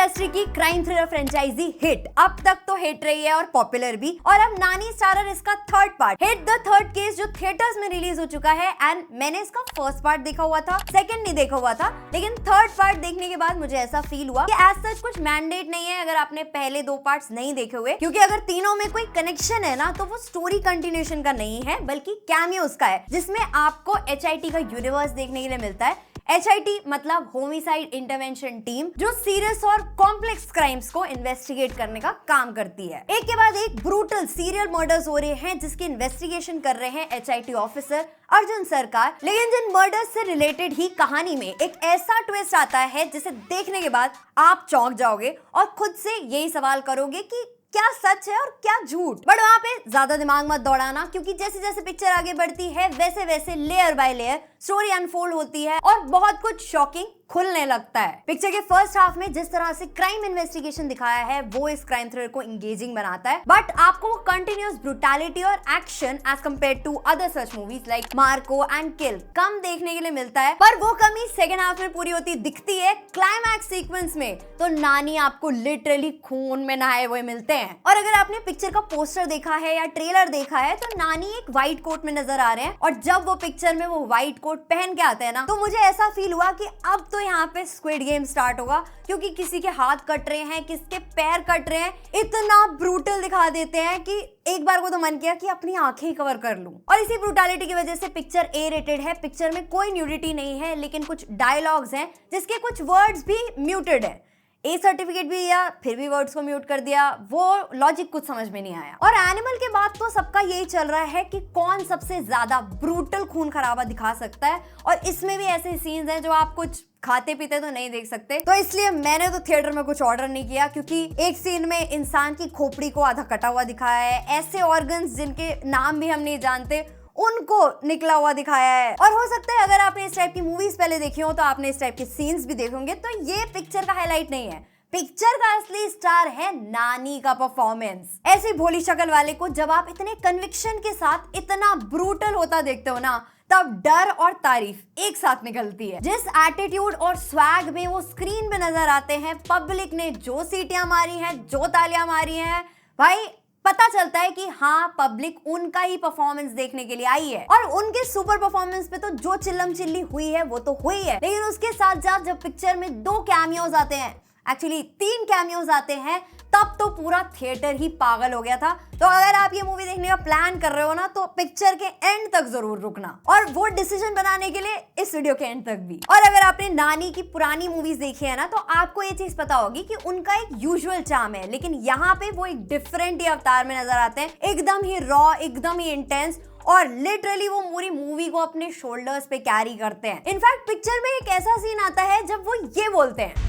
Industry की crime thriller franchise hit अब तक तो हिट रही है और पॉपुलर भी, और अब नानी स्टारर इसका third part hit the third case जो थिएटर्स में रिलीज हो चुका है। एंड मैंने इसका फर्स्ट पार्ट देखा हुआ था, सेकंड नहीं देखा हुआ था, लेकिन थर्ड पार्ट देखने के बाद मुझे ऐसा फील हुआ कि एज सच कुछ मैंडेट नहीं है अगर आपने पहले दो पार्ट्स नहीं देखे हुए, क्योंकि अगर तीनों में कोई कनेक्शन है ना तो वो स्टोरी कंटिन्यूएशन का नहीं है बल्कि कैमियोस का है, जिसमें आपको HIT का यूनिवर्स देखने के लिए मिलता है। HIT मतलब होमिसाइड इंटरवेंशन टीम, जो सीरियस और कॉम्प्लेक्स क्राइम्स को इन्वेस्टिगेट करने का काम करती है। एक के बाद एक ब्रूटल सीरियल मर्डर्स हो रहे हैं जिसकी इन्वेस्टिगेशन कर रहे हैं HIT ऑफिसर अर्जुन सरकार। लेकिन जिन मर्डर्स से रिलेटेड ही कहानी में एक ऐसा ट्विस्ट आता है जिसे देखने के बाद आप चौंक जाओगे और खुद से यही सवाल करोगे कि क्या सच है और क्या झूठ। बट वहां पे ज्यादा दिमाग मत दौड़ाना, क्योंकि जैसे जैसे पिक्चर आगे बढ़ती है वैसे वैसे layer by layer story unfold होती है और बहुत कुछ शॉकिंग खुलने लगता है। पिक्चर के फर्स्ट हाफ में जिस तरह से क्राइम इन्वेस्टिगेशन दिखाया है वो इस क्राइम थ्रिलर को एंगेजिंग बनाता है, बट आपको कंटिन्यूअस ब्रूटैलिटी और action as compare to other such movies like Marco and Kill कम देखने के लिए मिलता है। पर वो कमी सेकेंड हाफ में पूरी होती दिखती है। क्लाइमैक्स सीक्वेंस में तो नानी आपको लिटरली खून में नहाए हुए मिलते हैं। और अगर आपने पिक्चर का पोस्टर देखा है या ट्रेलर देखा है तो नानी एक व्हाइट कोट में नजर आ रहे हैं, और जब वो पिक्चर में वो व्हाइट कोट पहन के आते हैं ना तो मुझे ऐसा फील हुआ कि अब तो यहाँ पे स्क्विड गेम स्टार्ट होगा, क्योंकि किसी के हाथ कट रहे हैं, किसके पैर कट रहे हैं, इतना ब्रूटल दिखा देते हैं कि एक बार को तो मन किया कि अपनी आंखें ही कवर कर लूं। और इसी ब्रूटैलिटी की वजह से पिक्चर A रेटेड है। पिक्चर में कोई न्यूडिटी नहीं है, लेकिन कुछ डायलॉग्स हैं जिसके कुछ वर्ड्स भी म्यूटेड है। A सर्टिफिकेट भी दिया फिर भी वर्ड्स को म्यूट कर दिया, वो लॉजिक कुछ समझ में नहीं आया। और एनिमल के बाद तो सबका यही चल रहा है कि कौन सबसे ज्यादा ब्रूटल खून खराबा दिखा सकता है, और इसमें भी ऐसे सीन्स हैं जो आप कुछ खाते पीते तो नहीं देख सकते। तो इसलिए मैंने तो थिएटर में कुछ ऑर्डर नहीं किया, क्योंकि एक सीन में इंसान की खोपड़ी को आधा कटा हुआ दिखाया है, ऐसे ऑर्गन्स जिनके नाम भी हम नहीं जानते उनको निकला हुआ दिखाया है। और हो सकता है अगर आपने इस टाइप की मूवीज पहले देखी हो तो आपने इस टाइप के सीन्स भी देखे होंगे। तो ये पिक्चर का हाईलाइट नहीं है, पिक्चर का असली स्टार है नानी का परफॉर्मेंस। ऐसी भोली शक्ल वाले को जब आप इतने कन्विक्शन के साथ इतना ब्रूटल होता देखते हो ना, तब डर और तारीफ एक साथ निकलती है। जिस एटीट्यूड और स्वैग में वो स्क्रीन पे नजर आते हैं, पब्लिक ने जो सीटियां मारी हैं, जो तालियां मारी हैं, भाई पता चलता है कि हाँ पब्लिक उनका ही परफॉर्मेंस देखने के लिए आई है। और उनके सुपर परफॉर्मेंस पे तो जो चिल्लम चिल्ली हुई है वो तो हुई है, लेकिन उसके साथ साथ जब पिक्चर में 2 कैमियोज आते हैं, एक्चुअली 3 कैमियोज आते हैं, तब तो पूरा थिएटर ही पागल हो गया था। तो अगर आप ये मूवी देखने का प्लान कर रहे हो ना तो पिक्चर के एंड तक जरूर रुकना, और वो डिसीजन बनाने के लिए इस वीडियो के एंड तक भी। और अगर आपने नानी की पुरानी मूवीज देखी है ना तो आपको ये चीज पता होगी कि उनका एक यूजुअल चार्म है, लेकिन यहाँ पे वो एक डिफरेंट ही अवतार में नजर आते हैं, एकदम ही रॉ, एकदम ही इंटेंस, और लिटरली वो पूरी मूवी को अपने शोल्डर्स पे कैरी करते हैं। इनफैक्ट पिक्चर में एक ऐसा सीन आता है जब वो ये बोलते हैं,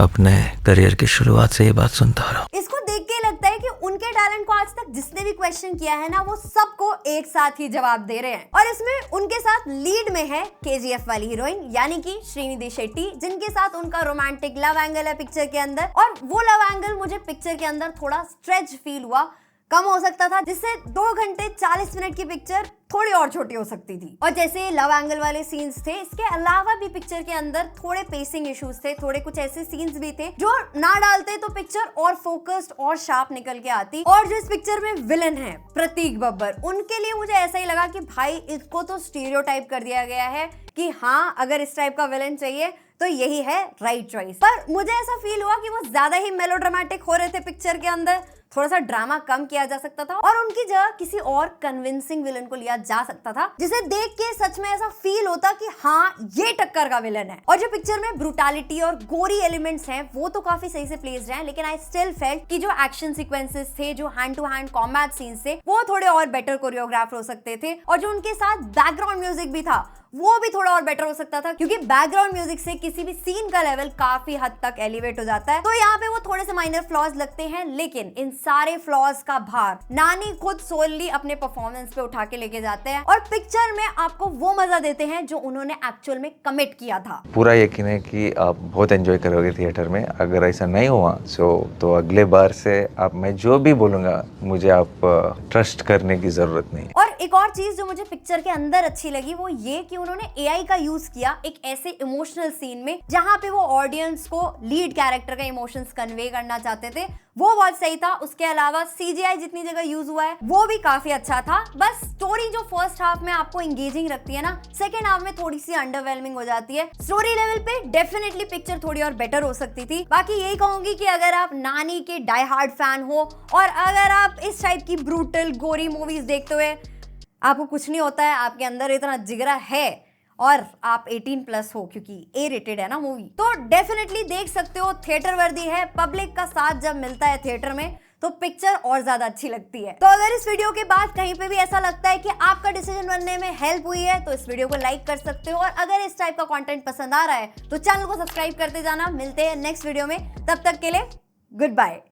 अपने करियर की शुरुआत से ये बात सुनता रहा। इसको देख के लगता है कि उनके टैलेंट को आज तक जिसने भी क्वेश्चन किया है ना वो सबको एक साथ ही जवाब दे रहे हैं। और इसमें उनके साथ लीड में है KGF वाली हीरोइन यानी कि श्रीनिधि शेट्टी, जिनके साथ उनका रोमांटिक लव एंगल है पिक्चर के अंदर। और वो लव एंगल मुझे पिक्चर के अंदर थोड़ा स्ट्रेच फील हुआ, कम हो सकता था, जिससे 2 घंटे 40 मिनट की पिक्चर थोड़ी और छोटी हो सकती थी। और जैसे लव एंगल वाले सीन्स थे, इसके अलावा भी पिक्चर के अंदर थोड़े पेसिंग इश्यूज थे, थोड़े कुछ ऐसे सीन्स भी थे जो ना डालते तो पिक्चर और फोकस्ड और शार्प निकल के आती। और जो इस पिक्चर में विलन है प्रतीक बब्बर, उनके लिए मुझे ऐसा ही लगा कि भाई इसको तो स्टीरियोटाइप कर दिया गया है कि हाँ अगर इस टाइप का विलन चाहिए तो यही है राइट चॉइस। पर मुझे ऐसा फील हुआ कि वो ज्यादा ही मेलोड्रामेटिक हो रहे थे पिक्चर के अंदर, थोड़ा सा ड्रामा कम किया जा सकता था और उनकी जगह किसी और कन्विंसिंग विलन को लिया जा सकता था, जिसे देख के सच में ऐसा फील होता कि हाँ ये टक्कर का विलन है। और जो पिक्चर में ब्रूटैलिटी और गोरी एलिमेंट्स हैं वो तो काफी सही से प्लेस्ड हैं, लेकिन आई स्टिल फेल्ट कि जो एक्शन सीक्वेंसेस थे, जो hand to hand combat scenes थे, वो थोड़े और बेटर कोरियोग्राफ हो सकते थे। और जो उनके साथ बैकग्राउंड म्यूजिक भी था वो भी थोड़ा और बेटर हो सकता था, क्योंकि बैकग्राउंड म्यूजिक से किसी भी सीन का लेवल काफी हद तक एलिवेट हो जाता है। तो यहाँ पे वो थोड़े से माइनर फ्लॉज लगते हैं, लेकिन इन सारे फ्लॉज का भार नानी खुद सोलली अपने परफॉर्मेंस पे उठा के लेके जाते हैं और पिक्चर में आपको वो मजा देते हैं जो उन्होंने एक्चुअल में कमिट किया था। पूरा यकीन है कि आप बहुत एंजॉय करोगे थिएटर में। अगर ऐसा नहीं हुआ तो अगले बार से आप मैं जो भी बोलूंगा मुझे आप ट्रस्ट करने की जरूरत नहीं। और एक और चीज जो मुझे पिक्चर के अंदर अच्छी लगी वो ये कि उन्होंने एआई का यूज किया एक ऐसे इमोशनल सीन में जहां पे वो ऑडियंस को लीड कैरेक्टर का इमोशंस कन्वे करना चाहते थे, वो बहुत सही था। उसके अलावा सीजीआई जितनी जगह यूज हुआ है वो भी काफी अच्छा था। बस स्टोरी जो फर्स्ट हाफ में आपको एंगेजिंग रखती है ना, सेकेंड हाफ में थोड़ी सी अंडरवेलमिंग हो जाती है। स्टोरी लेवल पे डेफिनेटली पिक्चर थोड़ी और बेटर हो सकती थी। बाकी यही कहूंगी कि अगर आप नानी के डाई हार्ड फैन हो और अगर आप इस टाइप की ब्रूटल गोरी मूवीज देखते हुए आपको कुछ नहीं होता है, आपके अंदर इतना जिगरा है और आप 18+ हो क्योंकि ए रेटेड है ना मूवी, तो डेफिनेटली देख सकते हो। थिएटर वर्दी है। पब्लिक का साथ जब मिलता है थिएटर में तो पिक्चर और ज्यादा अच्छी लगती है। तो अगर इस वीडियो के बाद कहीं पे भी ऐसा लगता है कि आपका डिसीजन बनने में हेल्प हुई है तो इस वीडियो को लाइक कर सकते हो, और अगर इस टाइप का कंटेंट पसंद आ रहा है तो चैनल को सब्सक्राइब करते जाना। मिलते हैं नेक्स्ट वीडियो में, तब तक के लिए गुड बाय।